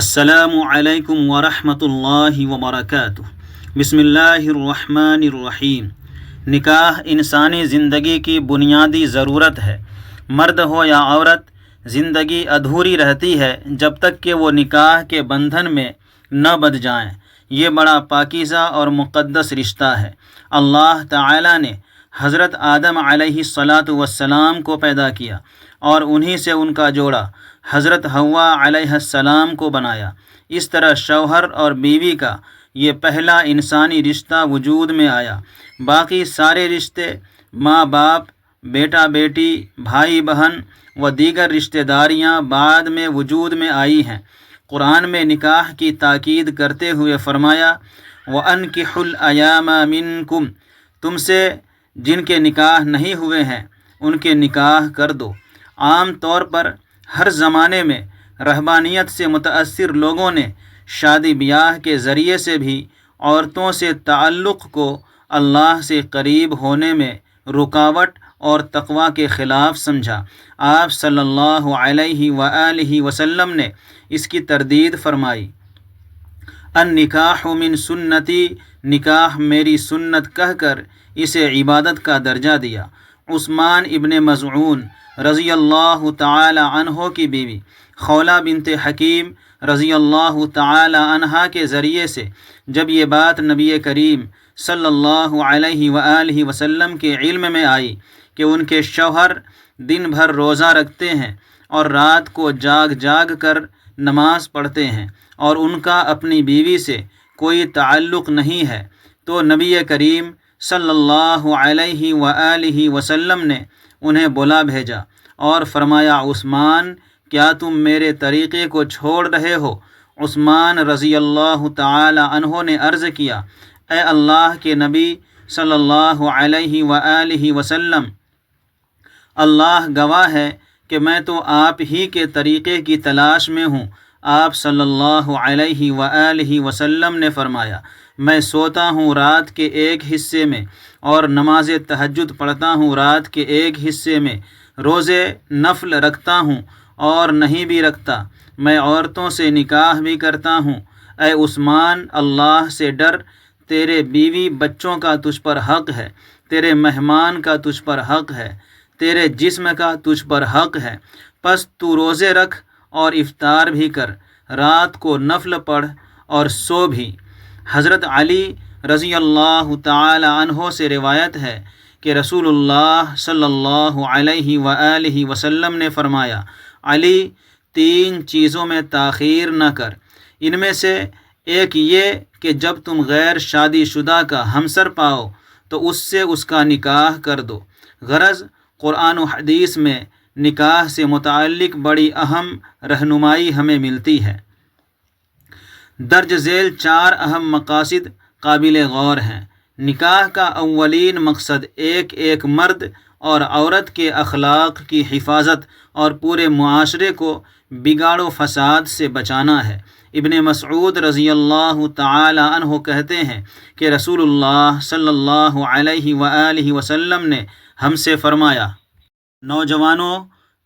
السلام علیکم ورحمۃ اللہ وبرکاتہ۔ بسم اللہ الرحمن الرحیم۔ نکاح انسانی زندگی کی بنیادی ضرورت ہے۔ مرد ہو یا عورت، زندگی ادھوری رہتی ہے جب تک کہ وہ نکاح کے بندھن میں نہ بندھ جائیں۔ یہ بڑا پاکیزہ اور مقدس رشتہ ہے۔ اللہ تعالی نے حضرت آدم علیہ السلام کو پیدا کیا اور انہی سے ان کا جوڑا حضرت حوا علیہ السلام کو بنایا۔ اس طرح شوہر اور بیوی کا یہ پہلا انسانی رشتہ وجود میں آیا۔ باقی سارے رشتے، ماں باپ، بیٹا بیٹی، بھائی بہن و دیگر رشتہ داریاں بعد میں وجود میں آئی ہیں۔ قرآن میں نکاح کی تاکید کرتے ہوئے فرمایا وَأَنْكِحُوا الْأَيَامَ مِنْكُمْ، تم سے جن کے نکاح نہیں ہوئے ہیں ان کے نکاح کر دو۔ عام طور پر ہر زمانے میں رہبانیت سے متاثر لوگوں نے شادی بیاہ کے ذریعے سے بھی عورتوں سے تعلق کو اللہ سے قریب ہونے میں رکاوٹ اور تقویٰ کے خلاف سمجھا۔ آپ صلی اللہ علیہ وآلہ وسلم نے اس کی تردید فرمائی۔ النکاح من سنتی، نکاح میری سنت کہہ کر اسے عبادت کا درجہ دیا۔ عثمان ابن مظعون رضی اللہ تعالی عنہ کی بیوی خولہ بنت حکیم رضی اللہ تعالی عنہا کے ذریعے سے جب یہ بات نبی کریم صلی اللہ علیہ وآلہ وسلم کے علم میں آئی کہ ان کے شوہر دن بھر روزہ رکھتے ہیں اور رات کو جاگ جاگ کر نماز پڑھتے ہیں اور ان کا اپنی بیوی سے کوئی تعلق نہیں ہے، تو نبی کریم صلی اللہ علیہ وآلہ وسلم نے انہیں بلا بھیجا اور فرمایا عثمان، کیا تم میرے طریقے کو چھوڑ رہے ہو؟ عثمان رضی اللہ تعالی عنہ نے عرض کیا، اے اللہ کے نبی صلی اللہ علیہ وآلہ وسلم، اللہ گواہ ہے کہ میں تو آپ ہی کے طریقے کی تلاش میں ہوں۔ آپ صلی اللہ علیہ وآلہ وسلم نے فرمایا، میں سوتا ہوں رات کے ایک حصے میں اور نماز تہجد پڑھتا ہوں رات کے ایک حصے میں، روزے نفل رکھتا ہوں اور نہیں بھی رکھتا، میں عورتوں سے نکاح بھی کرتا ہوں۔ اے عثمان، اللہ سے ڈر، تیرے بیوی بچوں کا تجھ پر حق ہے، تیرے مہمان کا تجھ پر حق ہے، تیرے جسم کا تجھ پر حق ہے، پس تو روزے رکھ اور افطار بھی کر، رات کو نفل پڑھ اور سو بھی۔ حضرت علی رضی اللہ تعالی عنہ سے روایت ہے کہ رسول اللہ صلی اللہ علیہ وآلہ وسلم نے فرمایا، علی، 3 چیزوں میں تاخیر نہ کر، ان میں سے ایک یہ کہ جب تم غیر شادی شدہ کا ہمسر پاؤ تو اس سے اس کا نکاح کر دو۔ غرض قرآن و حدیث میں نکاح سے متعلق بڑی اہم رہنمائی ہمیں ملتی ہے۔ درج ذیل 4 اہم مقاصد قابل غور ہیں۔ نکاح کا اولین مقصد ایک مرد اور عورت کے اخلاق کی حفاظت اور پورے معاشرے کو بگاڑ و فساد سے بچانا ہے۔ ابن مسعود رضی اللہ تعالی عنہ کہتے ہیں کہ رسول اللہ صلی اللہ علیہ وآلہ وسلم نے ہم سے فرمایا، نوجوانوں،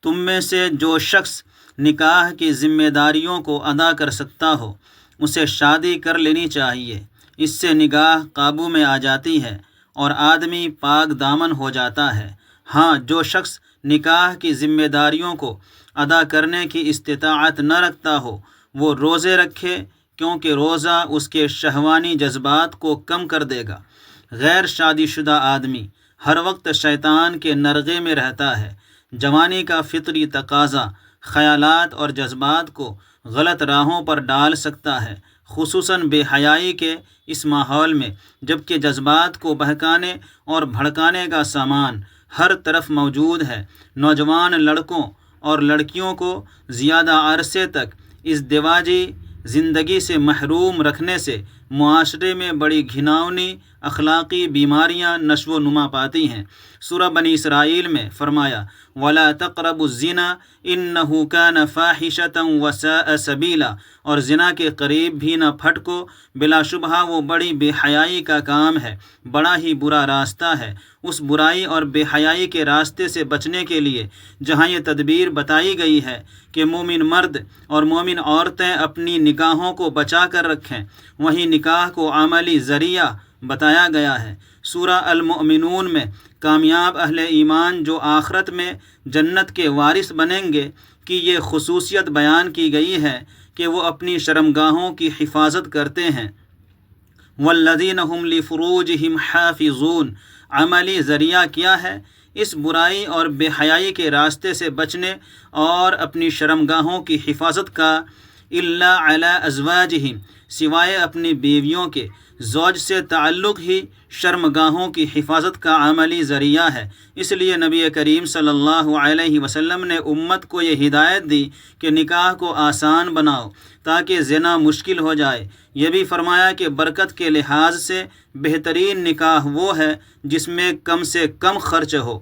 تم میں سے جو شخص نکاح کی ذمہ داریوں کو ادا کر سکتا ہو اسے شادی کر لینی چاہیے۔ اس سے نگاہ قابو میں آ جاتی ہے اور آدمی پاک دامن ہو جاتا ہے۔ ہاں، جو شخص نکاح کی ذمہ داریوں کو ادا کرنے کی استطاعت نہ رکھتا ہو وہ روزے رکھے، کیونکہ روزہ اس کے شہوانی جذبات کو کم کر دے گا۔ غیر شادی شدہ آدمی ہر وقت شیطان کے نرغے میں رہتا ہے۔ جوانی کا فطری تقاضا خیالات اور جذبات کو غلط راہوں پر ڈال سکتا ہے، خصوصاً بے حیائی کے اس ماحول میں، جبکہ جذبات کو بہکانے اور بھڑکانے کا سامان ہر طرف موجود ہے۔ نوجوان لڑکوں اور لڑکیوں کو زیادہ عرصے تک اس ازدواجی زندگی سے محروم رکھنے سے معاشرے میں بڑی گھناؤنی اخلاقی بیماریاں نشو و نما پاتی ہیں۔ سورہ بنی اسرائیل میں فرمایا وَلَا تَقْرَبُوا الزِّنَا إِنَّهُ كَانَ فَاحِشَةً وَسَاءَ سَبِيلًا، اور زنا کے قریب بھی نہ پھٹکو، بلا شبہ وہ بڑی بے حیائی کا کام ہے، بڑا ہی برا راستہ ہے۔ اس برائی اور بے حیائی کے راستے سے بچنے کے لیے جہاں یہ تدبیر بتائی گئی ہے کہ مومن مرد اور مومن عورتیں اپنی نکاحوں کو بچا کر رکھیں، وہیں نکاح کو عملی ذریعہ بتایا گیا ہے۔ سورہ المؤمنون میں کامیاب اہل ایمان جو آخرت میں جنت کے وارث بنیں گے کی یہ خصوصیت بیان کی گئی ہے کہ وہ اپنی شرمگاہوں کی حفاظت کرتے ہیں۔ والذین هم لفروجہم حافظون، عملی ذریعہ کیا ہے؟ اس برائی اور بے حیائی کے راستے سے بچنے اور اپنی شرمگاہوں کی حفاظت کا الا علی ازواجہم، سوائے اپنی بیویوں کے۔ زوج سے تعلق ہی شرمگاہوں کی حفاظت کا عملی ذریعہ ہے۔ اس لیے نبی کریم صلی اللہ علیہ وسلم نے امت کو یہ ہدایت دی کہ نکاح کو آسان بناؤ تاکہ زنا مشکل ہو جائے۔ یہ بھی فرمایا کہ برکت کے لحاظ سے بہترین نکاح وہ ہے جس میں کم سے کم خرچ ہو۔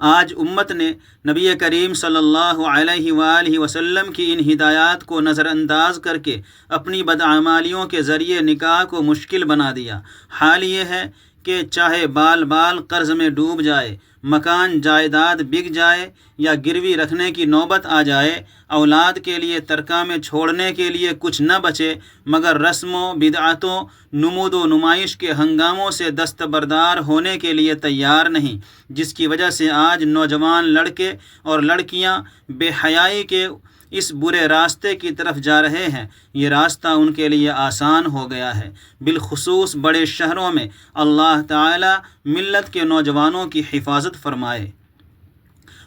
آج امت نے نبی کریم صلی اللہ علیہ وآلہ وسلم کی ان ہدایات کو نظر انداز کر کے اپنی بدعمالیوں کے ذریعے نکاح کو مشکل بنا دیا۔ حال یہ ہے کہ چاہے بال بال قرض میں ڈوب جائے، مکان جائیداد بک جائے یا گروی رکھنے کی نوبت آ جائے، اولاد کے لیے ترکہ میں چھوڑنے کے لیے کچھ نہ بچے مگر رسموں، بدعتوں، نمود و نمائش کے ہنگاموں سے دستبردار ہونے کے لیے تیار نہیں، جس کی وجہ سے آج نوجوان لڑکے اور لڑکیاں بے حیائی کے اس برے راستے کی طرف جا رہے ہیں۔ یہ راستہ ان کے لیے آسان ہو گیا ہے، بالخصوص بڑے شہروں میں۔ اللہ تعالی ملت کے نوجوانوں کی حفاظت فرمائے۔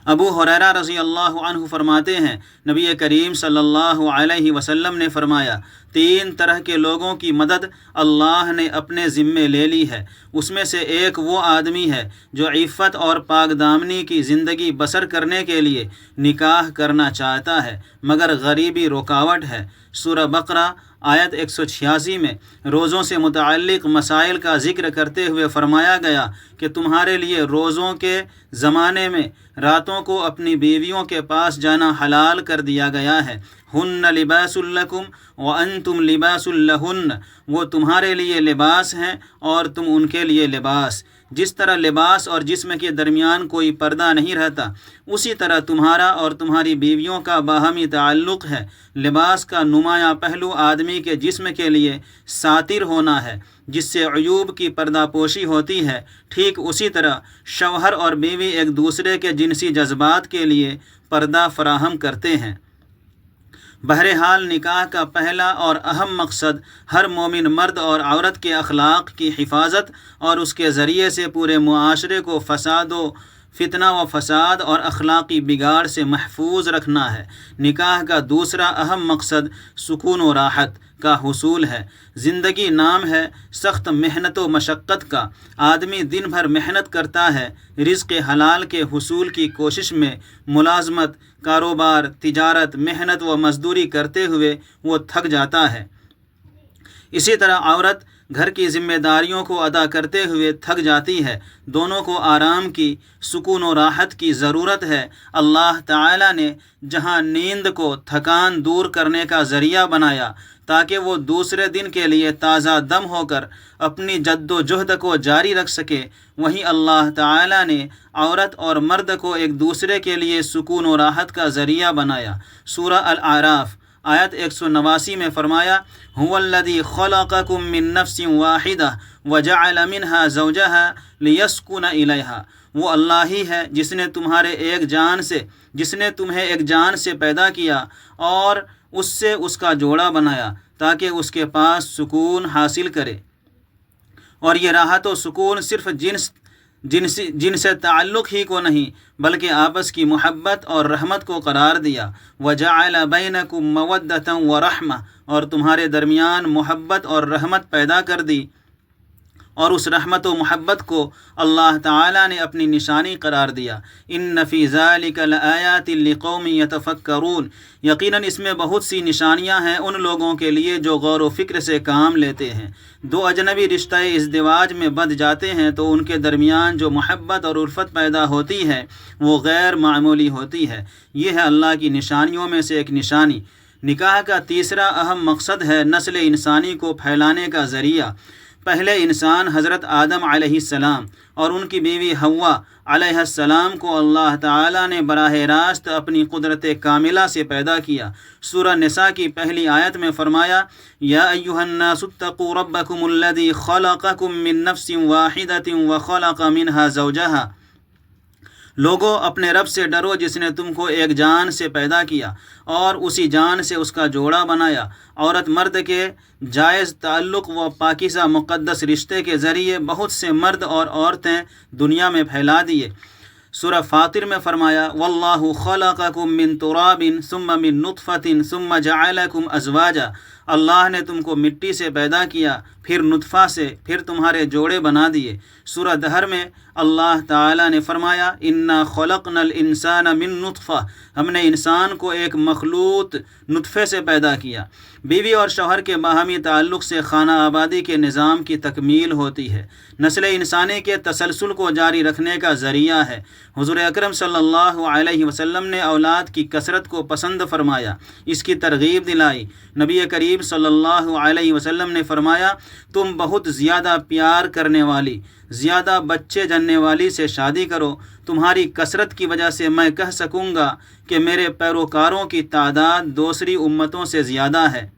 ابو ہریرہ رضی اللہ عنہ فرماتے ہیں نبی کریم صلی اللہ علیہ وسلم نے فرمایا 3 طرح کے لوگوں کی مدد اللہ نے اپنے ذمے لے لی ہے۔ اس میں سے ایک وہ آدمی ہے جو عفت اور پاک دامنی کی زندگی بسر کرنے کے لیے نکاح کرنا چاہتا ہے مگر غریبی رکاوٹ ہے۔ سورہ بقرہ آیت 186 میں روزوں سے متعلق مسائل کا ذکر کرتے ہوئے فرمایا گیا کہ تمہارے لیے روزوں کے زمانے میں راتوں کو اپنی بیویوں کے پاس جانا حلال کر دیا گیا ہے۔ ہن لباس لکم وانتم لباس لہن، وہ تمہارے لیے لباس ہیں اور تم ان کے لیے لباس۔ جس طرح لباس اور جسم کے درمیان کوئی پردہ نہیں رہتا، اسی طرح تمہارا اور تمہاری بیویوں کا باہمی تعلق ہے۔ لباس کا نمایاں پہلو آدمی کے جسم کے لیے ساتر ہونا ہے جس سے عیوب کی پردہ پوشی ہوتی ہے۔ ٹھیک اسی طرح شوہر اور بیوی ایک دوسرے کے جنسی جذبات کے لیے پردہ فراہم کرتے ہیں۔ بہرحال نکاح کا پہلا اور اہم مقصد ہر مومن مرد اور عورت کے اخلاق کی حفاظت اور اس کے ذریعے سے پورے معاشرے کو فتنہ و فساد اور اخلاقی بگاڑ سے محفوظ رکھنا ہے۔ نکاح کا دوسرا اہم مقصد سکون و راحت کا حصول ہے۔ زندگی نام ہے سخت محنت و مشقت کا۔ آدمی دن بھر محنت کرتا ہے، رزق حلال کے حصول کی کوشش میں ملازمت، کاروبار، تجارت، محنت و مزدوری کرتے ہوئے وہ تھک جاتا ہے۔ اسی طرح عورت گھر کی ذمہ داریوں کو ادا کرتے ہوئے تھک جاتی ہے۔ دونوں کو آرام کی، سکون و راحت کی ضرورت ہے۔ اللہ تعالی نے جہاں نیند کو تھکان دور کرنے کا ذریعہ بنایا تاکہ وہ دوسرے دن کے لیے تازہ دم ہو کر اپنی جد و جہد کو جاری رکھ سکے، وہیں اللہ تعالی نے عورت اور مرد کو ایک دوسرے کے لیے سکون و راحت کا ذریعہ بنایا۔ سورہ الاعراف آیت 189 میں فرمایا هو الذی خلقکم من نفس واحدہ وجعل منها زوجہا لیسکن الیہا، وہ اللہ ہی ہے جس نے تمہیں ایک جان سے پیدا کیا اور اس سے اس کا جوڑا بنایا تاکہ اس کے پاس سکون حاصل کرے۔ اور یہ راحت و سکون صرف جن سے تعلق ہی کو نہیں بلکہ آپس کی محبت اور رحمت کو قرار دیا۔ وَجَعَلَ بَيْنَكُمْ مَوَدَّةً وَرَحْمَةً، اور تمہارے درمیان محبت اور رحمت پیدا کر دی۔ اور اس رحمت و محبت کو اللہ تعالیٰ نے اپنی نشانی قرار دیا۔ ان فی ذلک لآیات لقوم یتفکرون، یقیناً اس میں بہت سی نشانیاں ہیں ان لوگوں کے لیے جو غور و فکر سے کام لیتے ہیں۔ دو اجنبی رشتہ ازدواج میں بندھ جاتے ہیں تو ان کے درمیان جو محبت اور الفت پیدا ہوتی ہے وہ غیر معمولی ہوتی ہے۔ یہ ہے اللہ کی نشانیوں میں سے ایک نشانی۔ نکاح کا تیسرا اہم مقصد ہے نسل انسانی کو پھیلانے کا ذریعہ۔ پہلے انسان حضرت آدم علیہ السلام اور ان کی بیوی حوا علیہ السلام کو اللہ تعالیٰ نے براہ راست اپنی قدرت کاملہ سے پیدا کیا۔ سورہ نساء کی پہلی آیت میں فرمایا، یا ایھا الناس اتقوا ربکم الذی خلقکم من نفس واحدۃ وخلق منها زوجہا، لوگو اپنے رب سے ڈرو جس نے تم کو ایک جان سے پیدا کیا اور اسی جان سے اس کا جوڑا بنایا۔ عورت مرد کے جائز تعلق و پاکیزہ مقدس رشتے کے ذریعے بہت سے مرد اور عورتیں دنیا میں پھیلا دیے۔ سورہ فاطر میں فرمایا، واللہ خلقکم من تراب ثم من نطفۃ ثم جعلکم ازواجا، اللہ نے تم کو مٹی سے پیدا کیا، پھر نطفہ سے، پھر تمہارے جوڑے بنا دیے۔ سورہ دہر میں اللہ تعالیٰ نے فرمایا، انا خلقنا الانسان من نطفہ، ہم نے انسان کو ایک مخلوط نطفے سے پیدا کیا۔ بیوی اور شوہر کے باہمی تعلق سے خانہ آبادی کے نظام کی تکمیل ہوتی ہے، نسل انسانی کے تسلسل کو جاری رکھنے کا ذریعہ ہے۔ حضور اکرم صلی اللہ علیہ وسلم نے اولاد کی کثرت کو پسند فرمایا، اس کی ترغیب دلائی۔ نبی کریم صلی اللہ علیہ وسلم نے فرمایا، تم بہت زیادہ پیار کرنے والی، زیادہ بچے جننے والی سے شادی کرو، تمہاری کثرت کی وجہ سے میں کہہ سکوں گا کہ میرے پیروکاروں کی تعداد دوسری امتوں سے زیادہ ہے۔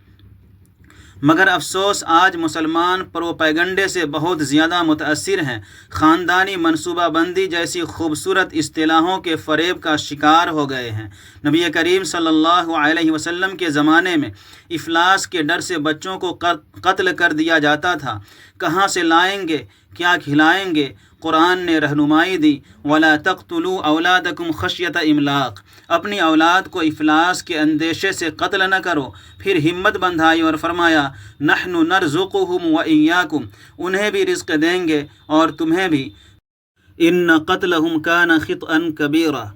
مگر افسوس آج مسلمان پروپیگنڈے سے بہت زیادہ متاثر ہیں، خاندانی منصوبہ بندی جیسی خوبصورت اصطلاحوں کے فریب کا شکار ہو گئے ہیں۔ نبی کریم صلی اللہ علیہ وسلم کے زمانے میں افلاس کے ڈر سے بچوں کو قتل کر دیا جاتا تھا۔ کہاں سے لائیں گے، کیا کھلائیں گے؟ قرآن نے رہنمائی دی، وَلَا تَقْتُلُوا أَوْلَادَكُمْ خَشْيَةَ إِمْلَاقٍ، اپنی اولاد کو افلاس کے اندیشے سے قتل نہ کرو۔ پھر ہمت بندھائی اور فرمایا، نَحْنُ نَرْزُقُهُمْ وَإِيَّاكُمْ، انہیں بھی رزق دیں گے اور تمہیں بھی۔ إِنَّ قَتْلَهُمْ كَانَ خِطْئًا كَبِيرًا،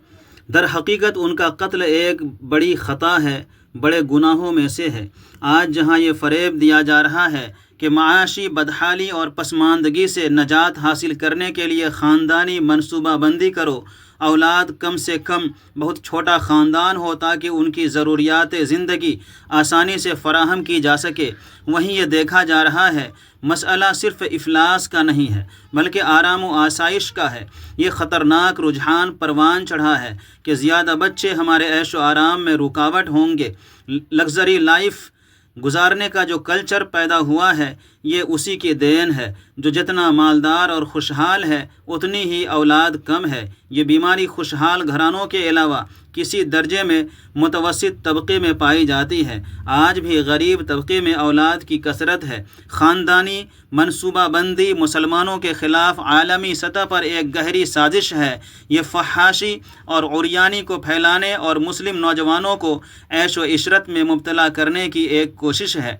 در حقیقت ان کا قتل ایک بڑی خطا ہے، بڑے گناہوں میں سے ہے۔ آج جہاں یہ فریب دیا جا رہا ہے کہ معاشی بدحالی اور پسماندگی سے نجات حاصل کرنے کے لیے خاندانی منصوبہ بندی کرو، اولاد کم سے کم بہت چھوٹا خاندان ہو تاکہ ان کی ضروریات زندگی آسانی سے فراہم کی جا سکے، وہیں یہ دیکھا جا رہا ہے مسئلہ صرف افلاس کا نہیں ہے بلکہ آرام و آسائش کا ہے۔ یہ خطرناک رجحان پروان چڑھا ہے کہ زیادہ بچے ہمارے عیش و آرام میں رکاوٹ ہوں گے۔ لگژری لائف گزارنے کا جو کلچر پیدا ہوا ہے یہ اسی کی دین ہے۔ جو جتنا مالدار اور خوشحال ہے اتنی ہی اولاد کم ہے۔ یہ بیماری خوشحال گھرانوں کے علاوہ کسی درجے میں متوسط طبقے میں پائی جاتی ہے۔ آج بھی غریب طبقے میں اولاد کی کثرت ہے۔ خاندانی منصوبہ بندی مسلمانوں کے خلاف عالمی سطح پر ایک گہری سازش ہے۔ یہ فحاشی اور عریانی کو پھیلانے اور مسلم نوجوانوں کو عیش و عشرت میں مبتلا کرنے کی ایک کوشش ہے۔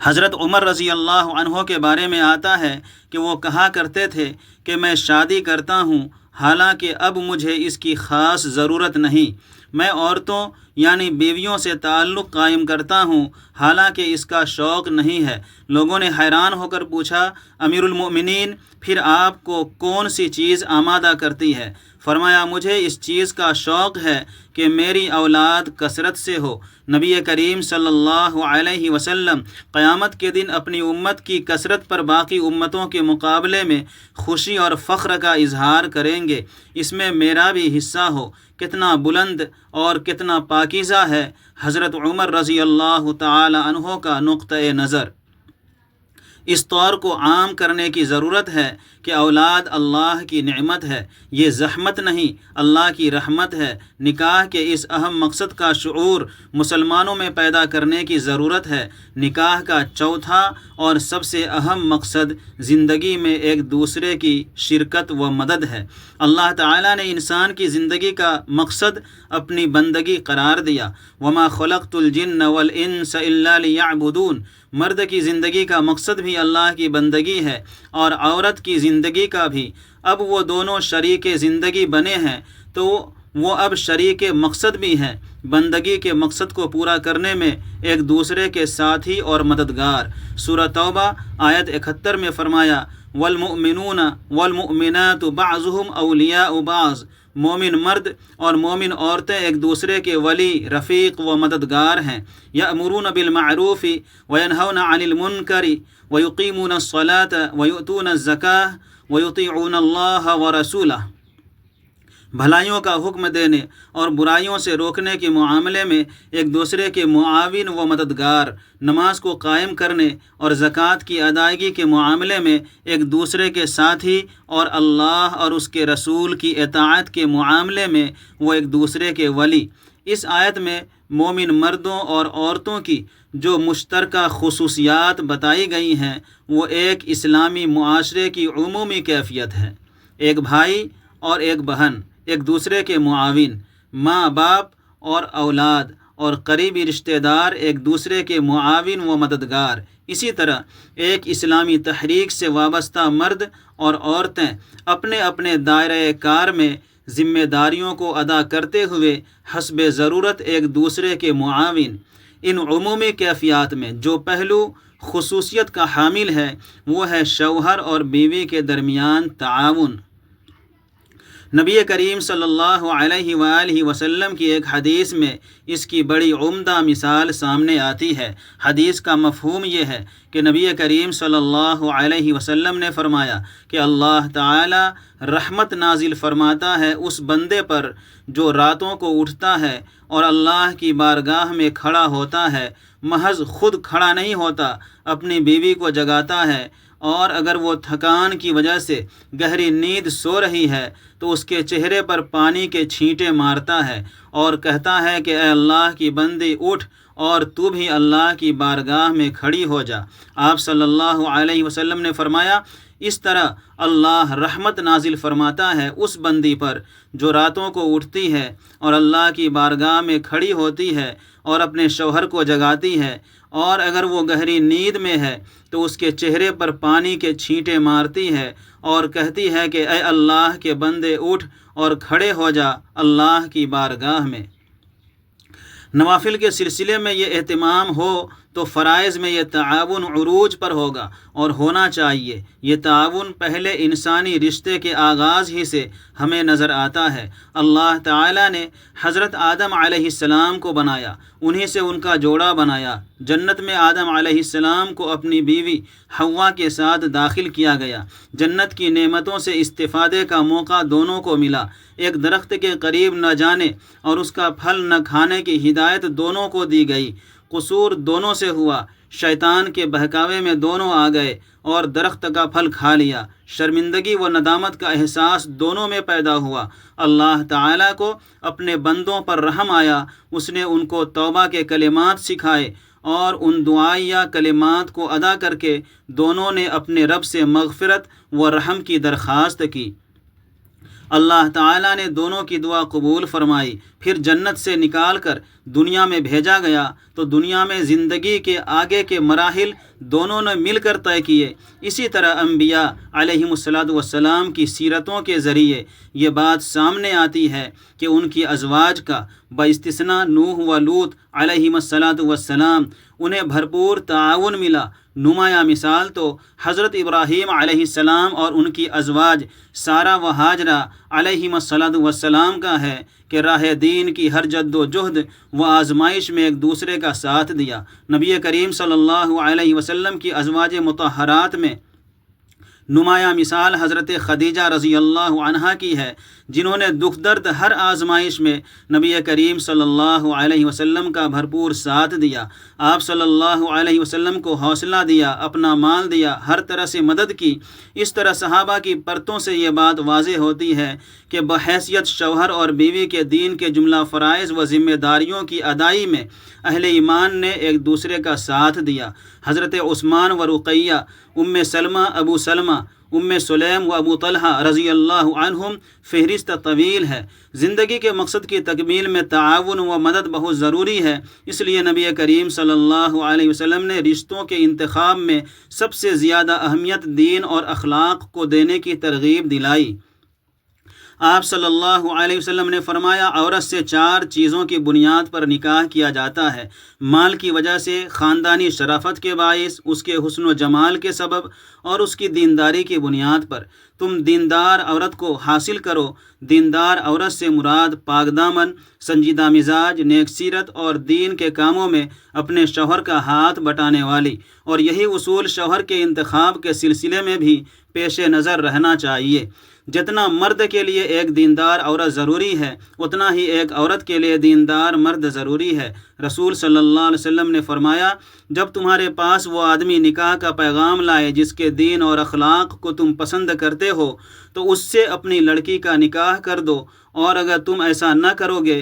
حضرت عمر رضی اللہ عنہ کے بارے میں آتا ہے کہ وہ کہا کرتے تھے کہ میں شادی کرتا ہوں حالانکہ اب مجھے اس کی خاص ضرورت نہیں، میں عورتوں یعنی بیویوں سے تعلق قائم کرتا ہوں حالانکہ اس کا شوق نہیں ہے۔ لوگوں نے حیران ہو کر پوچھا، امیر المؤمنین پھر آپ کو کون سی چیز آمادہ کرتی ہے؟ فرمایا، مجھے اس چیز کا شوق ہے کہ میری اولاد کثرت سے ہو۔ نبی کریم صلی اللہ علیہ وسلم قیامت کے دن اپنی امت کی کثرت پر باقی امتوں کے مقابلے میں خوشی اور فخر کا اظہار کریں گے، اس میں میرا بھی حصہ ہو۔ کتنا بلند اور کتنا پاکیزہ ہے حضرت عمر رضی اللہ تعالی عنہ کا نقطۂ نظر۔ اس طور کو عام کرنے کی ضرورت ہے کہ اولاد اللہ کی نعمت ہے، یہ زحمت نہیں، اللہ کی رحمت ہے۔ نکاح کے اس اہم مقصد کا شعور مسلمانوں میں پیدا کرنے کی ضرورت ہے۔ نکاح کا چوتھا اور سب سے اہم مقصد زندگی میں ایک دوسرے کی شرکت و مدد ہے۔ اللہ تعالیٰ نے انسان کی زندگی کا مقصد اپنی بندگی قرار دیا، وما خلقت الجن والانس الا لیعبدون، مرد کی زندگی کا مقصد بھی بھی اللہ کی بندگی ہے اور عورت کی زندگی کا بھی۔ اب وہ دونوں شریک زندگی بنے ہیں تو وہ اب شریک مقصد بھی ہیں، بندگی کے مقصد کو پورا کرنے میں ایک دوسرے کے ساتھی اور مددگار۔ سورہ توبہ آیت 71 میں فرمایا والمؤمنون والمؤمنات بعضهم اولیاء بعض، مومن مرد اور مومن عورتیں ایک دوسرے کے ولی، رفیق و مددگار ہیں۔ یأمرون بالمعروف وینہون عن المنکر ویقیمون الصلاة ویؤتون الزکاة ویطیعون اللہ ورسولہ، بھلائیوں کا حکم دینے اور برائیوں سے روکنے کے معاملے میں ایک دوسرے کے معاون و مددگار، نماز کو قائم کرنے اور زکوٰۃ کی ادائیگی کے معاملے میں ایک دوسرے کے ساتھی، اور اللہ اور اس کے رسول کی اطاعت کے معاملے میں وہ ایک دوسرے کے ولی۔ اس آیت میں مومن مردوں اور عورتوں کی جو مشترکہ خصوصیات بتائی گئی ہیں وہ ایک اسلامی معاشرے کی عمومی کیفیت ہے۔ ایک بھائی اور ایک بہن ایک دوسرے کے معاون، ماں باپ اور اولاد اور قریبی رشتہ دار ایک دوسرے کے معاون و مددگار۔ اسی طرح ایک اسلامی تحریک سے وابستہ مرد اور عورتیں اپنے اپنے دائرۂ کار میں ذمہ داریوں کو ادا کرتے ہوئے حسب ضرورت ایک دوسرے کے معاون۔ ان عمومی کیفیات میں جو پہلو خصوصیت کا حامل ہے وہ ہے شوہر اور بیوی کے درمیان تعاون۔ نبی کریم صلی اللہ علیہ وآلہ وسلم کی ایک حدیث میں اس کی بڑی عمدہ مثال سامنے آتی ہے۔ حدیث کا مفہوم یہ ہے کہ نبی کریم صلی اللہ علیہ وسلم نے فرمایا کہ اللہ تعالی رحمت نازل فرماتا ہے اس بندے پر جو راتوں کو اٹھتا ہے اور اللہ کی بارگاہ میں کھڑا ہوتا ہے، محض خود کھڑا نہیں ہوتا، اپنی بیوی کو جگاتا ہے، اور اگر وہ تھکان کی وجہ سے گہری نیند سو رہی ہے تو اس کے چہرے پر پانی کے چھینٹے مارتا ہے اور کہتا ہے کہ اے اللہ کی بندی اٹھ اور تو بھی اللہ کی بارگاہ میں کھڑی ہو جا۔ آپ صلی اللہ علیہ وسلم نے فرمایا اس طرح اللہ رحمت نازل فرماتا ہے اس بندی پر جو راتوں کو اٹھتی ہے اور اللہ کی بارگاہ میں کھڑی ہوتی ہے اور اپنے شوہر کو جگاتی ہے، اور اگر وہ گہری نیند میں ہے تو اس کے چہرے پر پانی کے چھینٹے مارتی ہے اور کہتی ہے کہ اے اللہ کے بندے اٹھ اور کھڑے ہو جا اللہ کی بارگاہ میں۔ نوافل کے سلسلے میں یہ اہتمام ہو تو فرائض میں یہ تعاون عروج پر ہوگا اور ہونا چاہیے۔ یہ تعاون پہلے انسانی رشتے کے آغاز ہی سے ہمیں نظر آتا ہے۔ اللہ تعالیٰ نے حضرت آدم علیہ السلام کو بنایا، انہی سے ان کا جوڑا بنایا۔ جنت میں آدم علیہ السلام کو اپنی بیوی حوا کے ساتھ داخل کیا گیا۔ جنت کی نعمتوں سے استفادے کا موقع دونوں کو ملا۔ ایک درخت کے قریب نہ جانے اور اس کا پھل نہ کھانے کی ہدایت دونوں کو دی گئی۔ قصور دونوں سے ہوا، شیطان کے بہکاوے میں دونوں آ گئے اور درخت کا پھل کھا لیا۔ شرمندگی و ندامت کا احساس دونوں میں پیدا ہوا۔ اللہ تعالیٰ کو اپنے بندوں پر رحم آیا، اس نے ان کو توبہ کے کلمات سکھائے اور ان دعائیہ کلمات کو ادا کر کے دونوں نے اپنے رب سے مغفرت و رحم کی درخواست کی۔ اللہ تعالیٰ نے دونوں کی دعا قبول فرمائی۔ پھر جنت سے نکال کر دنیا میں بھیجا گیا تو دنیا میں زندگی کے آگے کے مراحل دونوں نے مل کر طے کیے۔ اسی طرح انبیاء علیہم السلام کی سیرتوں کے ذریعے یہ بات سامنے آتی ہے کہ ان کی ازواج کا باستثناء نوح و لوط علیہم السلام انہیں بھرپور تعاون ملا۔ نمایاں مثال تو حضرت ابراہیم علیہ السلام اور ان کی ازواج سارہ و ہاجرہ علیہم السلام کا ہے کہ راہ دین کی ہر جد و جہد و آزمائش میں ایک دوسرے کا ساتھ دیا۔ نبی کریم صلی اللہ علیہ وسلم کی ازواج مطہرات میں نمایاں مثال حضرت خدیجہ رضی اللہ عنہا کی ہے، جنہوں نے دکھ درد ہر آزمائش میں نبی کریم صلی اللہ علیہ وسلم کا بھرپور ساتھ دیا۔ آپ صلی اللہ علیہ وسلم کو حوصلہ دیا، اپنا مال دیا، ہر طرح سے مدد کی۔ اس طرح صحابہ کی پرتوں سے یہ بات واضح ہوتی ہے کہ بحیثیت شوہر اور بیوی کے دین کے جملہ فرائض و ذمہ داریوں کی ادائی میں اہل ایمان نے ایک دوسرے کا ساتھ دیا۔ حضرت عثمان و رقیہ، ام سلمہ، ابو سلمہ، ام سلیم و ابو طلحہ رضی اللہ عنہم فہرست طویل ہے۔ زندگی کے مقصد کی تکمیل میں تعاون و مدد بہت ضروری ہے، اس لیے نبی کریم صلی اللہ علیہ وسلم نے رشتوں کے انتخاب میں سب سے زیادہ اہمیت دین اور اخلاق کو دینے کی ترغیب دلائی۔ آپ صلی اللہ علیہ وسلم نے فرمایا، عورت سے 4 چیزوں کی بنیاد پر نکاح کیا جاتا ہے: مال کی وجہ سے، خاندانی شرافت کے باعث، اس کے حسن و جمال کے سبب، اور اس کی دینداری کی بنیاد پر۔ تم دیندار عورت کو حاصل کرو۔ دیندار عورت سے مراد پاک دامن، سنجیدہ مزاج، نیک سیرت اور دین کے کاموں میں اپنے شوہر کا ہاتھ بٹانے والی، اور یہی اصول شوہر کے انتخاب کے سلسلے میں بھی پیش نظر رہنا چاہیے۔ جتنا مرد کے لیے ایک دیندار عورت ضروری ہے، اتنا ہی ایک عورت کے لیے دیندار مرد ضروری ہے۔ رسول صلی اللہ علیہ وسلم نے فرمایا، جب تمہارے پاس وہ آدمی نکاح کا پیغام لائے جس کے دین اور اخلاق کو تم پسند کرتے ہو تو اس سے اپنی لڑکی کا نکاح کر دو، اور اگر تم ایسا نہ کرو گے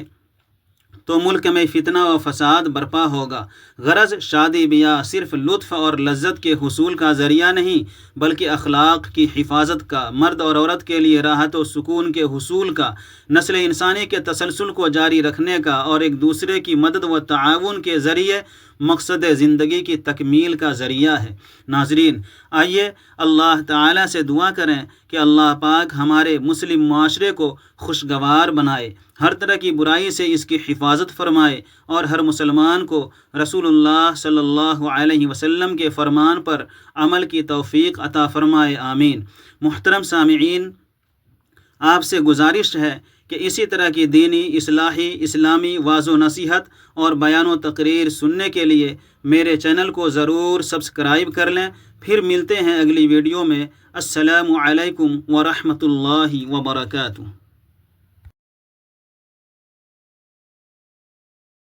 تو ملک میں فتنہ و فساد برپا ہوگا۔ غرض شادی بیاہ صرف لطف اور لذت کے حصول کا ذریعہ نہیں، بلکہ اخلاق کی حفاظت کا، مرد اور عورت کے لیے راحت و سکون کے حصول کا، نسل انسانی کے تسلسل کو جاری رکھنے کا، اور ایک دوسرے کی مدد و تعاون کے ذریعے مقصد زندگی کی تکمیل کا ذریعہ ہے۔ ناظرین، آئیے اللہ تعالیٰ سے دعا کریں کہ اللہ پاک ہمارے مسلم معاشرے کو خوشگوار بنائے، ہر طرح کی برائی سے اس کی حفاظت فرمائے، اور ہر مسلمان کو رسول اللہ صلی اللہ علیہ وسلم کے فرمان پر عمل کی توفیق عطا فرمائے، آمین۔ محترم سامعین، آپ سے گزارش ہے کہ اسی طرح کی دینی، اصلاحی، اسلامی واعظ و نصیحت اور بیان و تقریر سننے کے لیے میرے چینل کو ضرور سبسکرائب کر لیں۔ پھر ملتے ہیں اگلی ویڈیو میں۔ السلام علیکم ورحمۃ اللہ وبرکاتہ۔